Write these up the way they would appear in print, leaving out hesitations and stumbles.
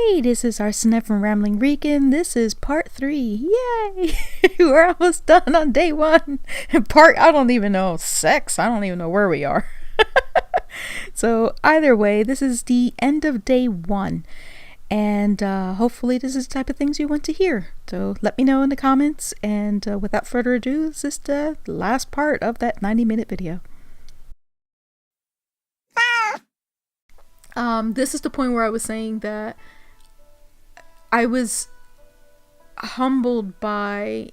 Hey, this is Arsene from Rambling Rican. This is part 3. Yay! We're almost done on day 1. I don't even know, 6. I don't even know where we are. So, either way, this is the end of day 1. And hopefully this is the type of things you want to hear. So let me know in the comments. And without further ado, this is the last part of that 90-minute video. This is the point where I was saying that I was humbled by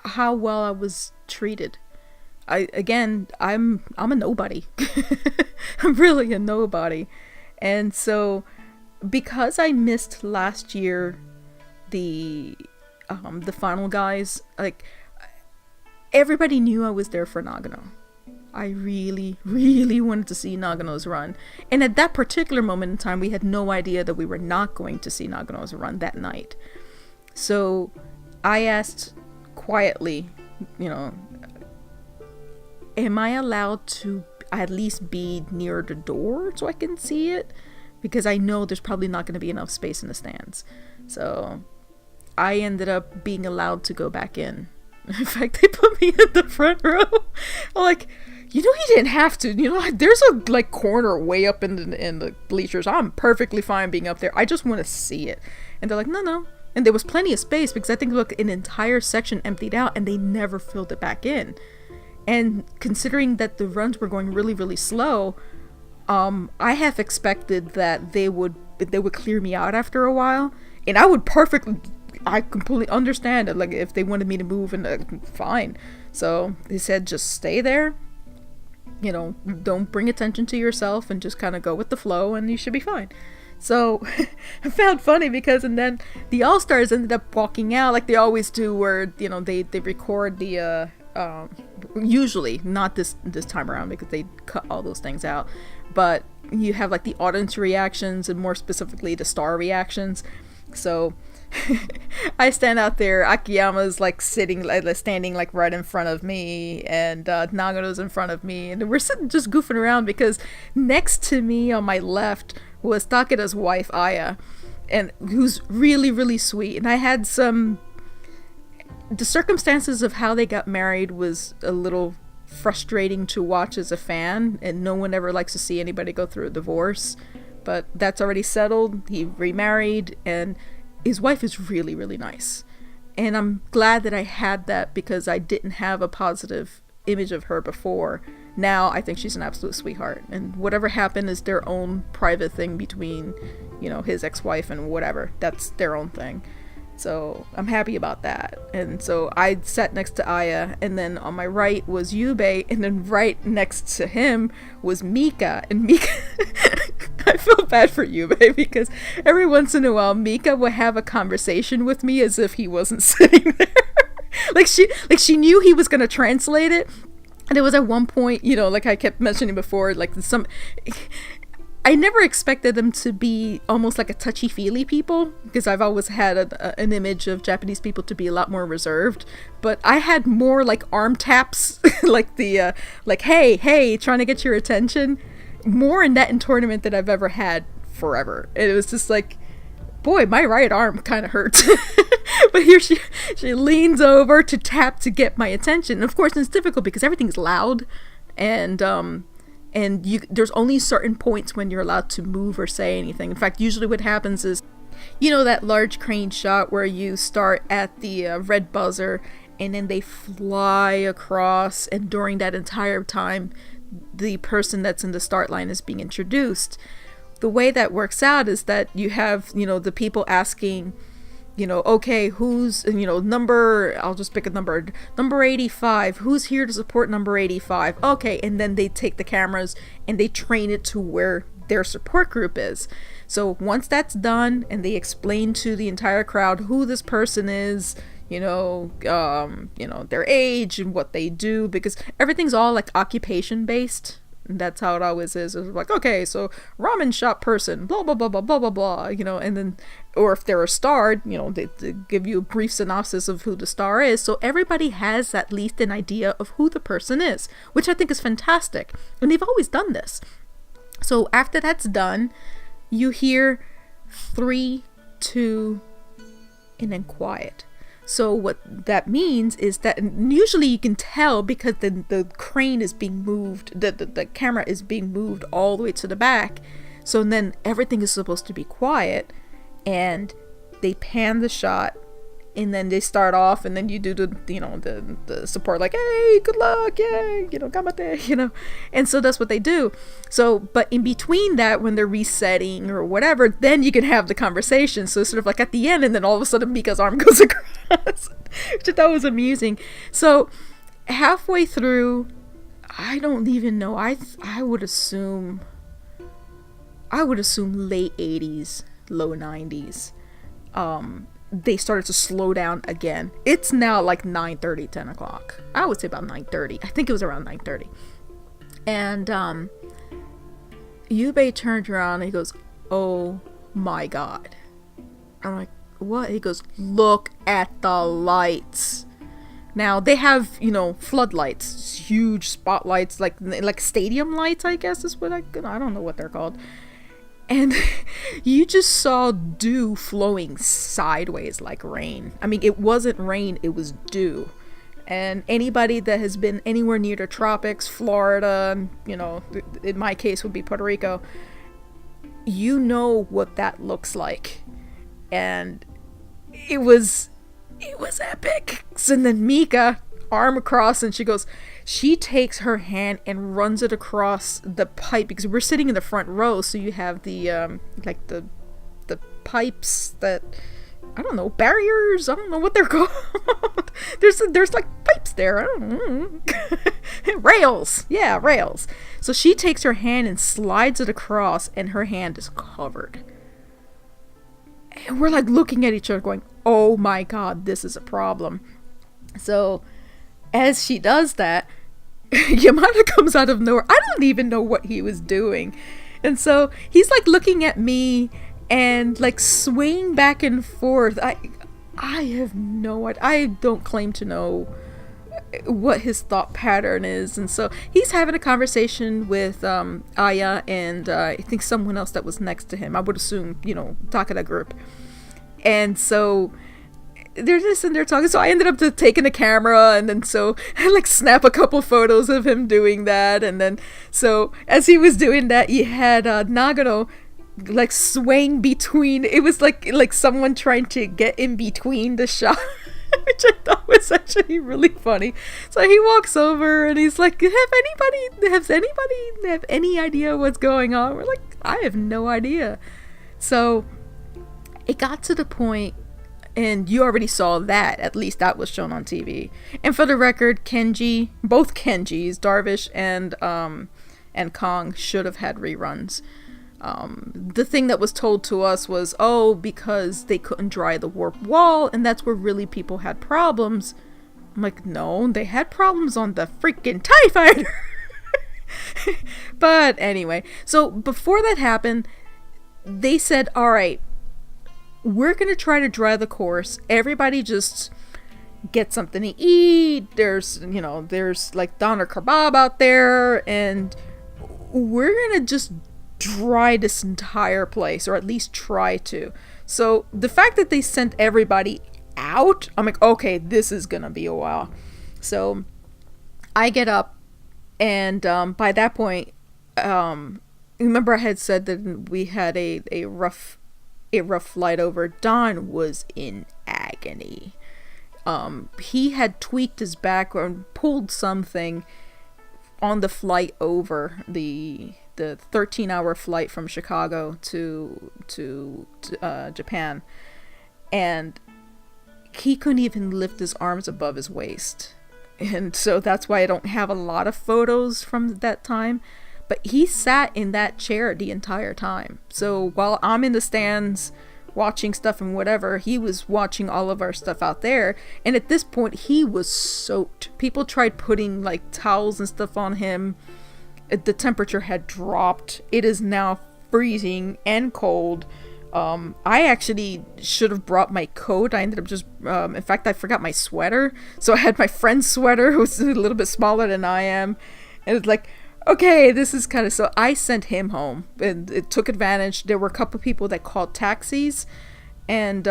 how well I was treated. I'm a nobody. I'm really a nobody. And so because I missed last year the final guys, like, everybody knew I was there for Nagano. I really, really wanted to see Nagano's run. And at that particular moment in time, we had no idea that we were not going to see Nagano's run that night. So I asked quietly, am I allowed to at least be near the door so I can see it? Because I know there's probably not going to be enough space in the stands. So I ended up being allowed to go back in. In fact, they put me in the front row. Like, you didn't have to. There's a corner way up in the bleachers. I'm perfectly fine being up there. I just want to see it. And they're like, no. And there was plenty of space because I think an entire section emptied out and they never filled it back in. And considering that the runs were going really, really slow, I have expected that they would clear me out after a while, and I completely understand it. Like, if they wanted me to move, and fine. So they said, just stay there. Don't bring attention to yourself, and just kind of go with the flow, and you should be fine. So I found funny because, and then the All-Stars ended up walking out like they always do, where they record the usually not this time around because they cut all those things out, but you have like the audience reactions and more specifically the star reactions. So I stand out there, Akiyama's standing like right in front of me, and Nagano's in front of me, and we're sitting just goofing around because next to me on my left was Takeda's wife, Aya, and who's really, really sweet. And I had the circumstances of how they got married was a little frustrating to watch as a fan, and no one ever likes to see anybody go through a divorce, but that's already settled. He remarried, and his wife is really, really nice, and I'm glad that I had that because I didn't have a positive image of her before. Now I think she's an absolute sweetheart, and whatever happened is their own private thing between his ex-wife and whatever. That's their own thing. So I'm happy about that. And so I sat next to Aya, and then on my right was Yubei, and then right next to him was Mika. And Mika, I feel bad for Yubei because every once in a while Mika would have a conversation with me as if he wasn't sitting there. like she knew he was gonna translate it. And it was at one point, like I kept mentioning before, I never expected them to be almost like a touchy-feely people, because I've always had an image of Japanese people to be a lot more reserved. But I had more like arm taps, like the hey, trying to get your attention, more in that in tournament than I've ever had forever. And it was just like, boy, my right arm kind of hurts. But here she leans over to tap to get my attention. And of course, it's difficult because everything's loud, and there's only certain points when you're allowed to move or say anything. In fact, usually what happens is, that large crane shot where you start at the red buzzer and then they fly across, and during that entire time, the person that's in the start line is being introduced. The way that works out is that you have, the people asking, okay, who's, number, I'll just pick a number 85, who's here to support number 85? Okay, and then they take the cameras and they train it to where their support group is. So once that's done and they explain to the entire crowd who this person is, their age and what they do, because everything's all like occupation based. That's how it always is. It's like, okay, so ramen shop person, blah, blah, blah, blah, blah, blah, blah, and then, or if they're a star, they give you a brief synopsis of who the star is. So everybody has at least an idea of who the person is, which I think is fantastic. And they've always done this. So after that's done, you hear 3, 2, and then quiet. So what that means is that usually you can tell because the crane is being moved, the camera is being moved all the way to the back. So then everything is supposed to be quiet, and they pan the shot, and then they start off, and then you do the support, like, hey, good luck, yay, gamate, and so that's what they do. So, but in between that, when they're resetting or whatever, then you can have the conversation. So sort of like at the end, and then all of a sudden Mika's arm goes across, which I thought was amusing. So halfway through, I don't even know, I would assume late 80s, low 90s. They started to slow down again. It's now like 9:30, 10 o'clock. I would say about 9:30. I think it was around 9:30. And Yubei turned around and he goes, oh my god. I'm like, what? He goes, look at the lights. Now they have, floodlights, huge spotlights, like stadium lights, I guess is what I don't know what they're called. And you just saw dew flowing sideways like rain. I mean, it wasn't rain, it was dew. And anybody that has been anywhere near the tropics, Florida, in my case would be Puerto Rico, you know what that looks like. And it was epic. So then Mika, arm across, and she takes her hand and runs it across the pipe, because we're sitting in the front row, so you have the the pipes that, I don't know, barriers, I don't know what they're called. there's like pipes there, I don't know. Rails. Yeah, rails. So she takes her hand and slides it across, and her hand is covered. And we're like looking at each other going, oh my god, this is a problem. So as she does that, Yamada comes out of nowhere. I don't even know what he was doing. And so he's like looking at me and like swaying back and forth. I have no idea. I don't claim to know what his thought pattern is. And so he's having a conversation with Aya and I think someone else that was next to him. I would assume, Takada group. And so they're just in there talking, so I ended up taking a camera, and then so I like snap a couple photos of him doing that, and then so as he was doing that, you had Nagano like swaying between. It was like someone trying to get in between the shot, which I thought was actually really funny. So he walks over and he's like, "Has anybody have any idea what's going on?" We're like, "I have no idea." So it got to the point. And you already saw that. At least that was shown on TV. And for the record, both Kenjis, Darvish and Kong, should have had reruns. The thing that was told to us was, because they couldn't dry the warp wall, and that's where really people had problems. I'm like, no, they had problems on the freaking TIE Fighter. But anyway, so before that happened, they said, all right, we're going to try to dry the course. Everybody just get something to eat. There's like doner kebab out there. And we're going to just dry this entire place, or at least try to. So the fact that they sent everybody out, I'm like, okay, this is going to be a while. So I get up, and by that point, remember I had said that we had a rough flight over. Don was in agony. He had tweaked his back or pulled something on the flight over, the 13-hour flight from Chicago to Japan, and he couldn't even lift his arms above his waist. And so that's why I don't have a lot of photos from that time. But he sat in that chair the entire time. So while I'm in the stands watching stuff and whatever, he was watching all of our stuff out there. And at this point, he was soaked. People tried putting like towels and stuff on him. The temperature had dropped. It is now freezing and cold. I actually should have brought my coat. I ended up just, in fact, I forgot my sweater. So I had my friend's sweater, who was a little bit smaller than I am. And it's like, Okay, this is kind of, so I sent him home, and it took advantage. There were a couple people that called taxis, and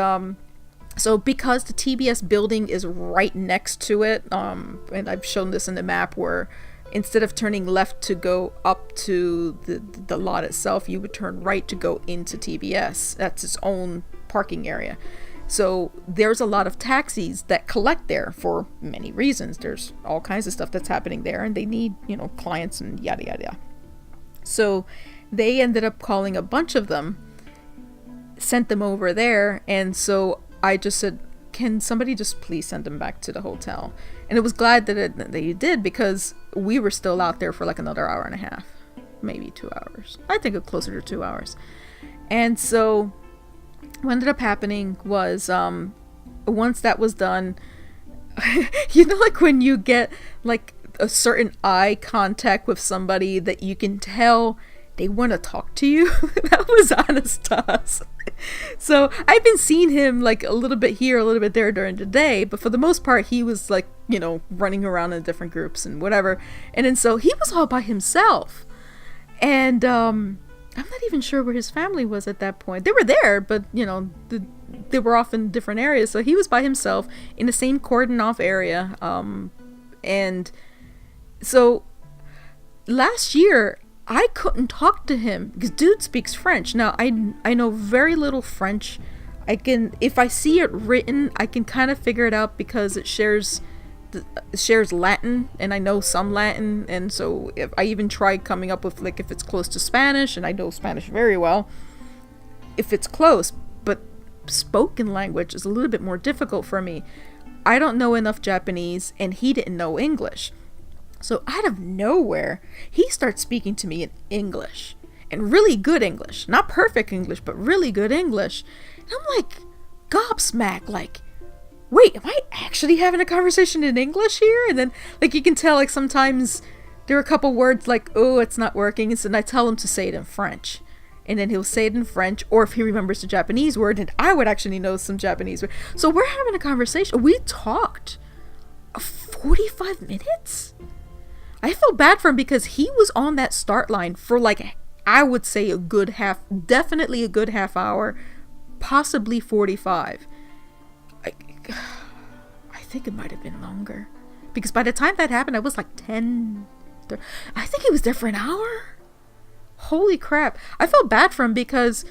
so because the TBS building is right next to it, and I've shown this in the map where instead of turning left to go up to the lot itself, you would turn right to go into TBS. That's its own parking area. So there's a lot of taxis that collect there for many reasons. There's all kinds of stuff that's happening there, and they need, clients and yada yada yada. So they ended up calling a bunch of them, sent them over there, and so I just said, can somebody just please send them back to the hotel? And it was glad that they did, because we were still out there for like another hour and a half, maybe 2 hours. I think it closer to 2 hours. And so what ended up happening was, once that was done, like when you get like a certain eye contact with somebody that you can tell they want to talk to you, that was Anastas. So I've been seeing him like a little bit here, a little bit there during the day, but for the most part he was like, running around in different groups and whatever. And then so he was all by himself, and I'm not even sure where his family was at that point. They were there, but they were off in different areas. So he was by himself in the same cordon off area. And so last year I couldn't talk to him because dude speaks French. Now I know very little French. If I see it written, I can kind of figure it out because it shares Latin, and I know some Latin, and so if I even tried coming up with like if it's close to Spanish, and I know Spanish very well if it's close, but spoken language is a little bit more difficult for me. I don't know enough Japanese, and he didn't know English. So out of nowhere, he starts speaking to me in English, and really good English. Not perfect English, but really good English. And I'm like gobsmacked, like, wait, am I actually having a conversation in English here? And then like you can tell like sometimes there are a couple words like, oh, it's not working. And so I tell him to say it in French. And then he'll say it in French, or if he remembers the Japanese word, and I would actually know some Japanese word. So we're having a conversation. We talked 45 minutes. I felt bad for him because he was on that start line for like, I would say definitely a good half hour, possibly 45. I think it might have been longer, because by the time that happened, I was like 10. I think he was there for an hour. Holy crap. I felt bad for him because,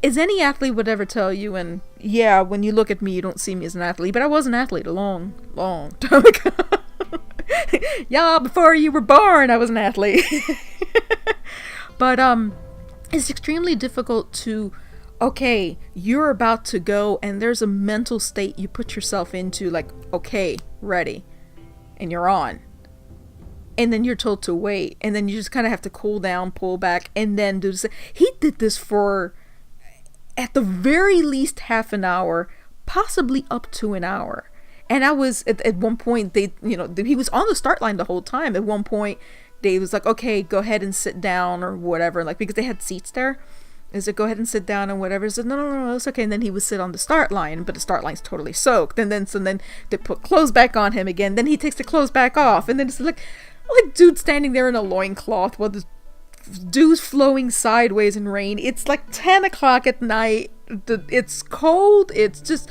as any athlete would ever tell you, and yeah, when you look at me, you don't see me as an athlete, but I was an athlete a long time ago. Yeah, before you were born, I was an athlete. But it's extremely difficult to, okay, you're about to go, and there's a mental state you put yourself into, like, okay, ready, and you're on. And then you're told to wait, and then you just kind of have to cool down, pull back, and then do this. He did this for, at the very least, half an hour, possibly up to an hour. And I was, at one point, he was on the start line the whole time. At one point, they was like, okay, go ahead and sit down or whatever, like, because they had seats there. They said, go ahead and sit down and whatever. I said, no, it's okay. And then he would sit on the start line, but the start line's totally soaked. And then they put clothes back on him again. Then he takes the clothes back off. And then it's like dude standing there in a loincloth while the dew's flowing sideways in rain. It's like 10 o'clock at night. It's cold. It's just,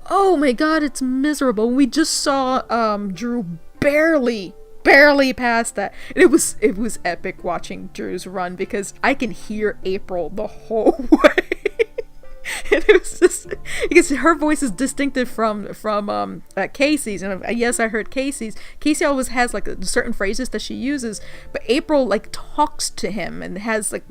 oh my God, it's miserable. We just saw Drew barely past that. And it was epic watching Drew's run, because I can hear April the whole way. And it was just because her voice is distinctive from Casey's, and yes, I heard Casey's. Casey always has like certain phrases that she uses, but April like talks to him and has like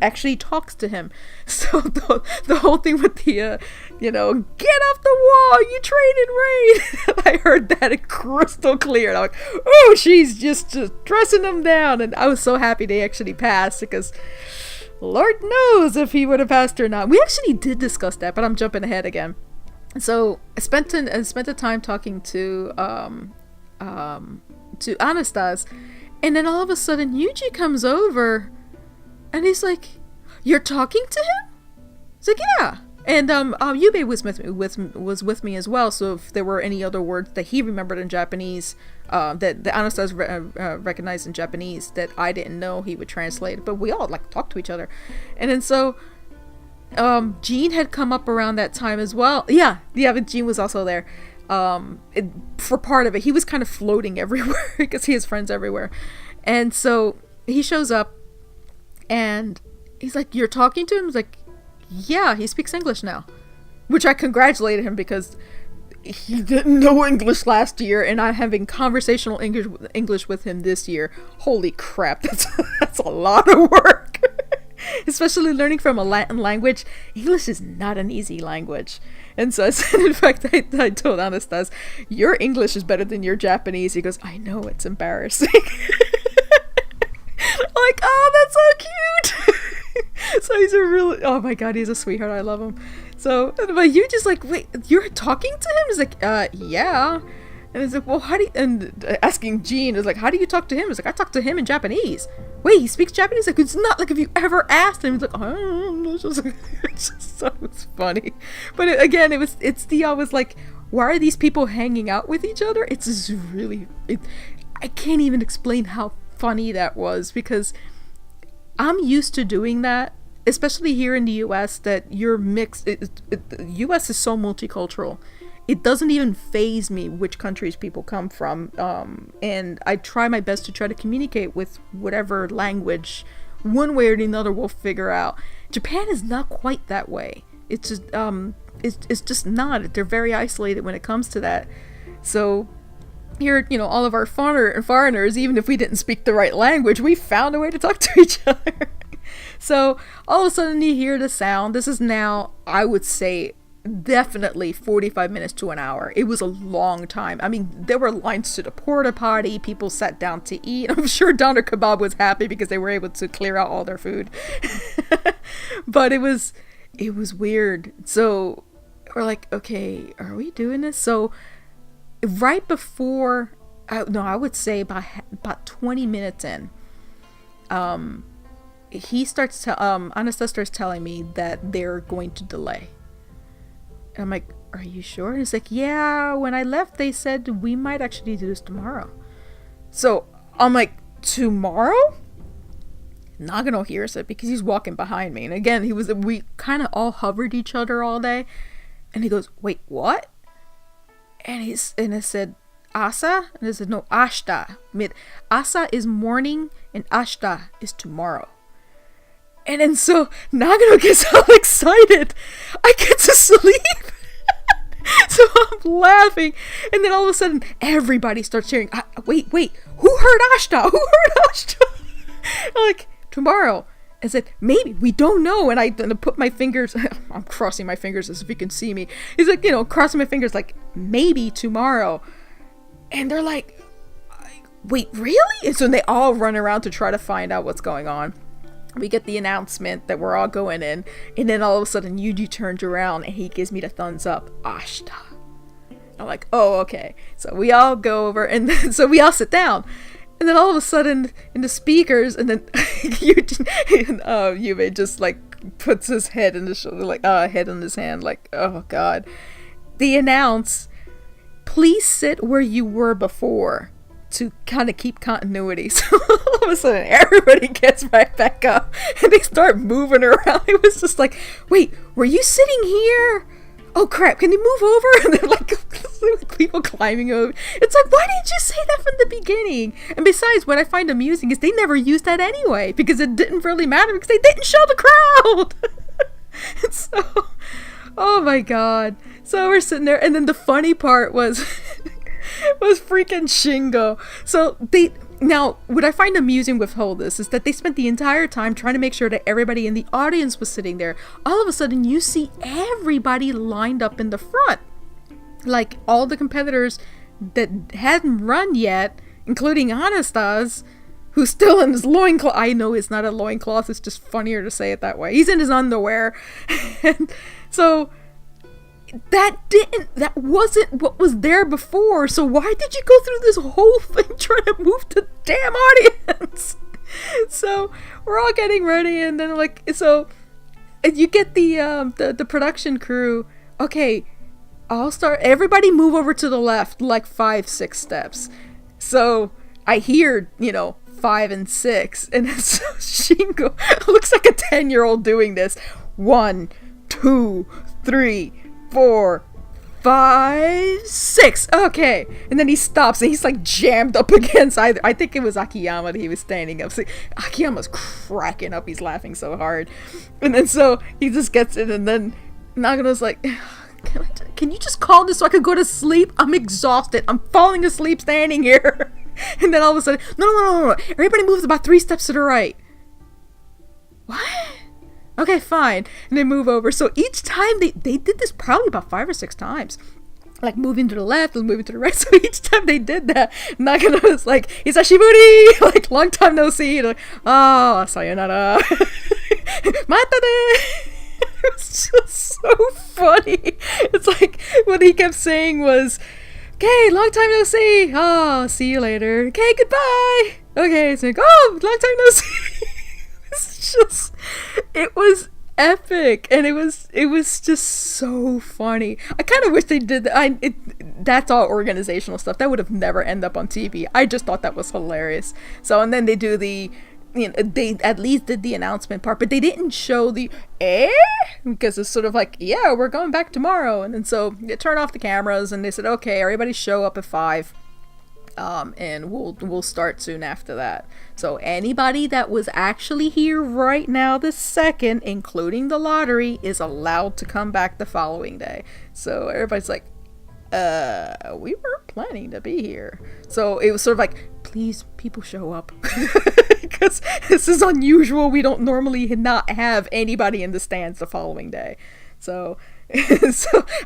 actually talks to him. So the whole thing with the get off the wall, you train in rain. I heard that crystal clear. And I'm like, oh, she's just dressing them down, and I was so happy they actually passed, because Lord knows if he would have passed or not. We actually did discuss that, but I'm jumping ahead again. So I spent the time talking to Anastas, and then all of a sudden Yuji comes over, and he's like, "You're talking to him?" It's like, "Yeah." And Yubei was with me as well. So if there were any other words that he remembered in Japanese, that the Anastasia recognized in Japanese that I didn't know, he would translate. But we all like talk to each other, and then so Gene had come up around that time as well. Yeah, but Gene was also there. For part of it, he was kind of floating everywhere because he has friends everywhere, and so he shows up, and he's like, "You're talking to him?" He's like, yeah, he speaks English now, which I congratulated him because he didn't know English last year, and I'm having conversational English with him this year. Holy crap, that's a lot of work. Especially learning from a Latin language. English is not an easy language. And so I said, in fact, I told Anastas, your English is better than your Japanese. He goes, I know, it's embarrassing. I'm like, oh, that's so cute. So he's oh my god, he's a sweetheart. I love him. So, but you just like, wait, you're talking to him? He's like, yeah. And it's like, well, how do you, and asking Gene is like, how do you talk to him? He's like, I talk to him in Japanese. Wait, he speaks Japanese? Like, it's not like if you ever asked him. He's like, oh, it's just so it's funny. But again, I was like, why are these people hanging out with each other? It's just really, I can't even explain how funny that was, because I'm used to doing that, especially here in the US, that you're mixed. The US is so multicultural. It doesn't even faze me which countries people come from, and I try my best to try to communicate with whatever language one way or another we'll figure out. Japan is not quite that way. It's just it's just not. They're very isolated when it comes to that. So here, all of our foreigners, even if we didn't speak the right language, we found a way to talk to each other. So all of a sudden you hear the sound. This is now, I would say, definitely 45 minutes to an hour. It was a long time. I mean, there were lines to the porta potty. People sat down to eat. I'm sure Doner Kebab was happy because they were able to clear out all their food. But it was weird. So we're like, okay, are we doing this? So right before, I would say about 20 minutes in, Anastasia starts telling me that they're going to delay. And I'm like, are you sure? And he's like, yeah, when I left, they said we might actually do this tomorrow. So I'm like, tomorrow? Nagano hears it because he's walking behind me. And again, we kind of all hovered each other all day. And he goes, wait, what? And I said, Asa? And I said, no, Ashita. Asa is morning and Ashita is tomorrow. And then so Nagano gets all excited. I get to sleep. So I'm laughing. And then all of a sudden, everybody starts cheering. Wait. Who heard Ashita? I'm like, tomorrow. I said, maybe. We don't know. And I put my fingers. I'm crossing my fingers as if you can see me. He's like, crossing my fingers like, maybe tomorrow. And they're like, wait, really? And so they all run around to try to find out what's going on. We get the announcement that we're all going in, and then all of a sudden Yuji turns around and he gives me the thumbs up. Ashita. I'm like, oh, okay. So we all go over, and then so we all sit down, and then all of a sudden in the speakers, and then Yume just like puts his head in the shoulder, like head in his hand, like, oh god. They announce, please sit where you were before, to kind of keep continuity. So all of a sudden everybody gets right back up and they start moving around. It was just like, wait, were you sitting here? Oh crap, can you move over? And they're like people climbing over. It's like, why didn't you say that from the beginning? And besides, what I find amusing is they never used that anyway, because it didn't really matter because they didn't show the crowd. And so, oh my god. So we're sitting there, and then the funny part was freaking Shingo. So now what I find amusing with all this is that they spent the entire time trying to make sure that everybody in the audience was sitting there. All of a sudden you see everybody lined up in the front, like all the competitors that hadn't run yet, including Anastas, who's still in his loincloth. I know it's not a loincloth, it's just funnier to say it that way. He's in his underwear. And so that wasn't what was there before. So why did you go through this whole thing trying to move the damn audience? So we're all getting ready, and then you get the production crew. Okay, I'll start. Everybody move over to the left, like 5-6 steps. So I hear, 5 and 6, and so Shingo looks like a 10-year-old doing this. 1, 2, 3, 4, 5, 6. Okay, and then he stops, and he's like jammed up against either. I think it was Akiyama that he was standing up. So Akiyama's cracking up. He's laughing so hard, and then so he just gets in, and then Nagano's like, Can you just call this so I can go to sleep? I'm exhausted. I'm falling asleep standing here. And then all of a sudden, no. Everybody moves about 3 steps to the right. What? Okay, fine. And they move over. So each time they did this probably about 5 or 6 times. Like moving to the left and moving to the right. So each time they did that, Nagano was like, Hisashiburi! Like, long time no see. Like, oh, sayonara. Matane! It's just so funny. It's like what he kept saying was, okay, long time no see. Oh, see you later. Okay, goodbye. Okay, it's like, oh, long time no see. It's just, it was epic, and it was just so funny. I kind of wish they did that. That's all organizational stuff that would have never ended up on TV. I just thought that was hilarious. So, and then they do the, they at least did the announcement part, but they didn't show the because it's sort of like, yeah, we're going back tomorrow. And then so they turned off the cameras, and they said, okay, everybody show up at 5, and we'll start soon after that. So anybody that was actually here right now this second, including the lottery, is allowed to come back the following day. So everybody's like, we were planning to be here. So it was sort of like, please, people show up. Because this is unusual. We don't normally not have anybody in the stands the following day. So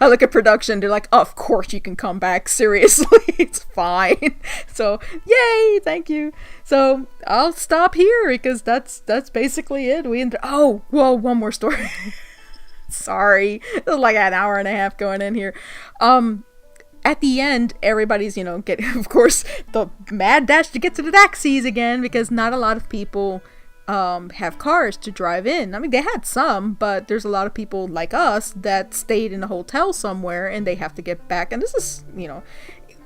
I look at production, they're like, oh, of course you can come back. Seriously, it's fine. So, yay, thank you. So I'll stop here because that's basically it. Oh, well, one more story. Sorry. It was like an hour and a half going in here. At the end, everybody's, getting, of course, the mad dash to get to the taxis again, because not a lot of people have cars to drive in. I mean, they had some, but there's a lot of people like us that stayed in a hotel somewhere, and they have to get back. And this is, it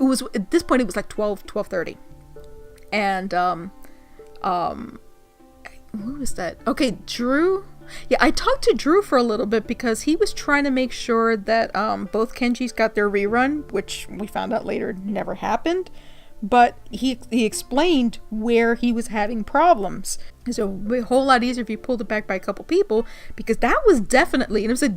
was, at this point, it was like 12:30. And, who was that? Okay, Drew. Yeah, I talked to Drew for a little bit because he was trying to make sure that both Kenjis got their rerun, which we found out later never happened. But he explained where he was having problems. It's a whole lot easier if you pulled it back by a couple people, because that was definitely, and it was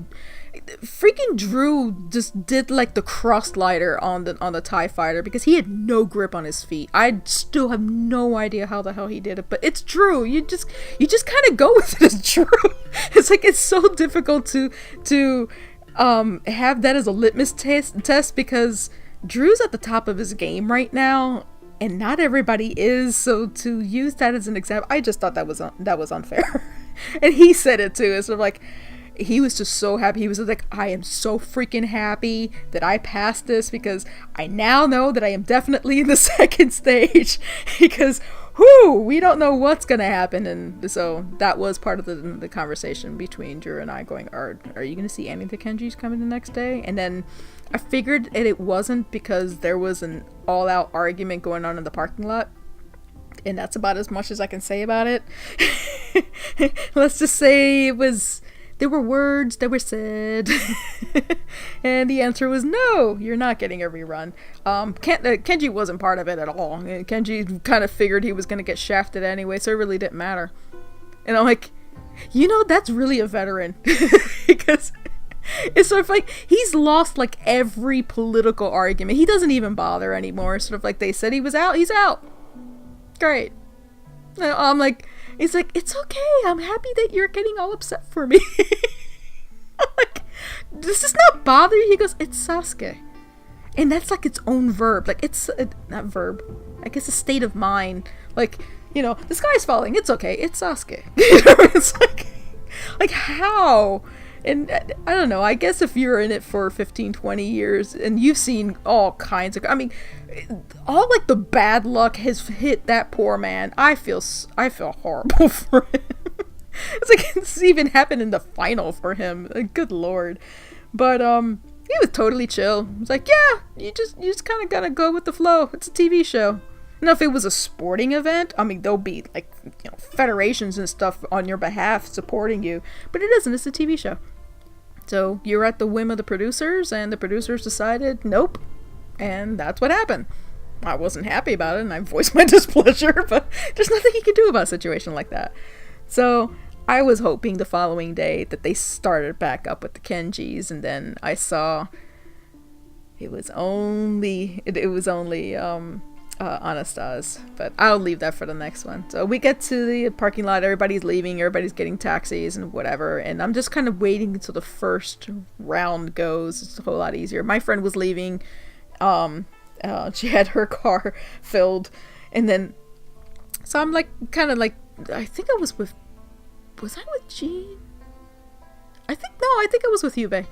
freaking Drew just did like the crosslider on the TIE fighter because he had no grip on his feet. I still have no idea how the hell he did it, but it's Drew. You just kind of go with it as Drew. It's like, it's so difficult to have that as a litmus test because Drew's at the top of his game right now, and not everybody is. So to use that as an example, I just thought that was unfair. And he said it too. It's sort of like, he was just so happy. He was like, I am so freaking happy that I passed this because I now know that I am definitely in the second stage because we don't know what's gonna happen. And so that was part of the conversation between Drew and I, going, are you gonna see any of the Kenjis coming the next day? And then I figured it wasn't, because there was an all-out argument going on in the parking lot, and that's about as much as I can say about it. Let's just say there were words that were said, and the answer was no, you're not getting a rerun. Kenji wasn't part of it at all. Kenji kind of figured he was going to get shafted anyway, so it really didn't matter. And I'm like, that's really a veteran. Because it's sort of like, he's lost like every political argument. He doesn't even bother anymore. Sort of like, they said he was out, he's out. Great. I'm like, it's like, it's okay. I'm happy that you're getting all upset for me. I'm like, does this not bother you? He goes, it's Sasuke. And that's like its own verb. Like, it's not verb. I guess a state of mind. Like, the sky's falling. It's okay. It's Sasuke. It's like how? And I don't know, I guess if you're in it for 15, 20 years and you've seen all kinds of, all like the bad luck has hit that poor man. I feel horrible for him. It's like this even happened in the final for him. Good lord. But he was totally chill. He was like, yeah, you just kind of gotta go with the flow. It's a TV show. Now, if it was a sporting event, I mean, there'll be like, you know, federations and stuff on your behalf supporting you. But it isn't. It's a TV show. So you're at the whim of the producers, and the producers decided, nope. And that's what happened. I wasn't happy about it, and I voiced my displeasure, but there's nothing you can do about a situation like that. So I was hoping the following day that they started back up with the Kenjis, and then I saw it was only Anastas, but I'll leave that for the next one. So we get to the parking lot, everybody's leaving, everybody's getting taxis and whatever, and I'm just kind of waiting until the first round goes. It's a whole lot easier. My friend was leaving, she had her car filled, and then so I'm like kind of like, I think I was I with Jean? I think I was with Yube.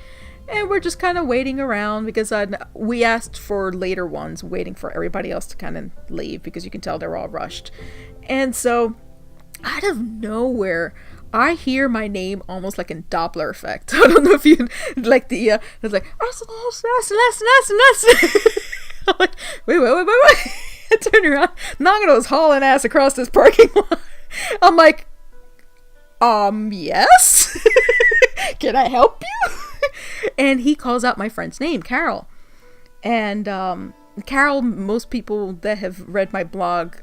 And we're just kind of waiting around because we asked for later ones, waiting for everybody else to kind of leave because you can tell they're all rushed. And so, out of nowhere, I hear my name almost like in Doppler effect. I don't know if you like it's like, I'm like, wait. I turn around, Nagano's hauling ass across this parking lot. I'm like, yes? Can I help you? And he calls out my friend's name, Carol. And Carol, most people that have read my blog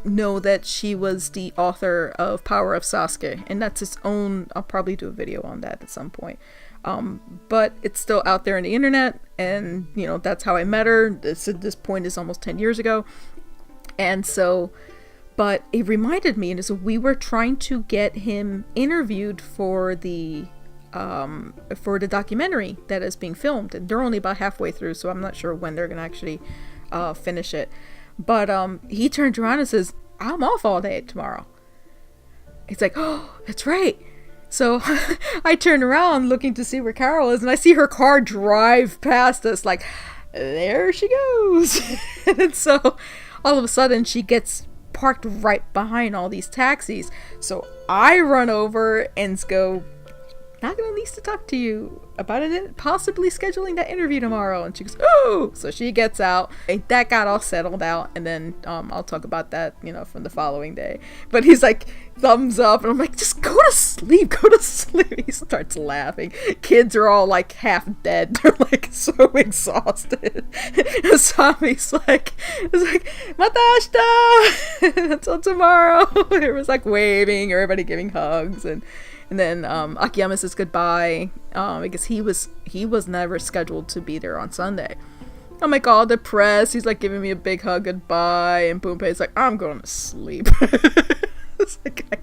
know that she was the author of Power of Sasuke, and that's its own. I'll probably do a video on that at some point. But it's still out there on the internet, and you know, that's how I met her. This point is almost 10 years ago. And so, but it reminded me, and so we were trying to get him interviewed for the documentary that is being filmed, and they're only about halfway through, so I'm not sure when they're gonna actually finish it. But he turned around and says, I'm off all day tomorrow. It's like, oh, that's right. So I turn around looking to see where Carol is, and I see her car drive past us, like, there she goes. And so all of a sudden she gets parked right behind all these taxis. So I run over and go, Nagano needs to talk to you about it, possibly scheduling that interview tomorrow. And she goes, oh! So she gets out. And that got all settled out. And then I'll talk about that, you know, from the following day. But he's like, thumbs up. And I'm like, just go to sleep. Go to sleep. He starts laughing. Kids are all like half dead. They're like so exhausted. And Sami's like, Matashita! Until tomorrow. Everyone's like waving. Everybody giving hugs. And then Akiyama says goodbye because he was never scheduled to be there on Sunday. I'm like all depressed. He's like giving me a big hug goodbye, and Boonpei's like, I'm going to sleep. It's like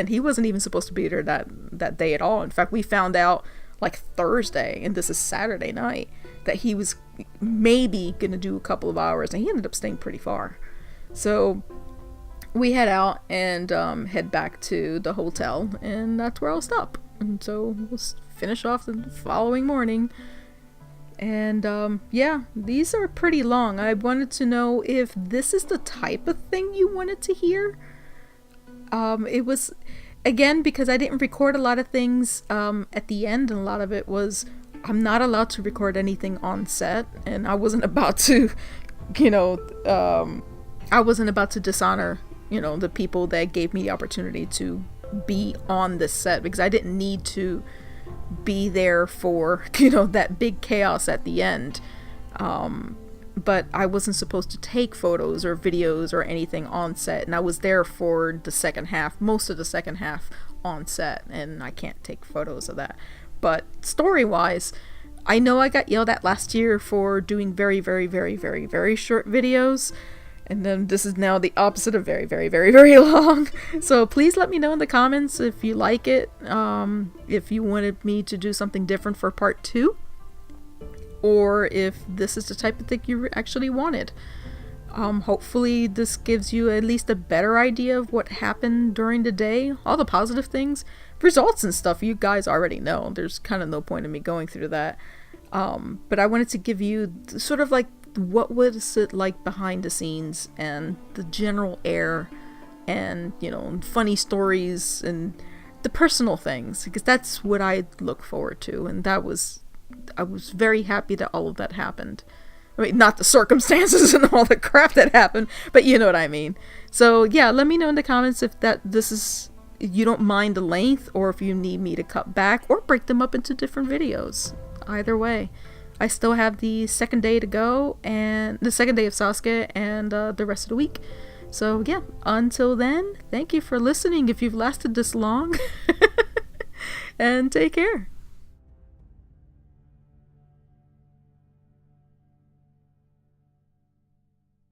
he wasn't even supposed to be there that day at all. In fact, we found out like Thursday, and this is Saturday night, that he was maybe gonna do a couple of hours, and he ended up staying pretty far. So we head out and head back to the hotel, and that's where I'll stop. And so we'll finish off the following morning. And yeah, these are pretty long. I wanted to know if this is the type of thing you wanted to hear. It was, again, because I didn't record a lot of things at the end, and a lot of it was, I'm not allowed to record anything on set, and I wasn't about to, I wasn't about to dishonor the people that gave me the opportunity to be on this set, because I didn't need to be there for, that big chaos at the end. But I wasn't supposed to take photos or videos or anything on set, and I was there for the second half, most of the second half on set, and I can't take photos of that. But story-wise, I know I got yelled at last year for doing very, very, very, very, very short videos. And then this is now the opposite of very, very, very, very long. So please let me know in the comments if you like it. If you wanted me to do something different for part 2. Or if this is the type of thing you actually wanted. Hopefully this gives you at least a better idea of what happened during the day. All the positive things. Results and stuff you guys already know. There's kind of no point in me going through that. But I wanted to give you sort of like what was it like behind the scenes and the general air and, you know, funny stories and the personal things, because that's what I look forward to. And I was very happy that all of that happened. I mean, not the circumstances and all the crap that happened, but you know what I mean. So yeah, let me know in the comments if you don't mind the length, or if you need me to cut back or break them up into different videos. Either way, I still have the second day to go, and the second day of Sasuke, and the rest of the week. So yeah, until then, thank you for listening if you've lasted this long, and take care.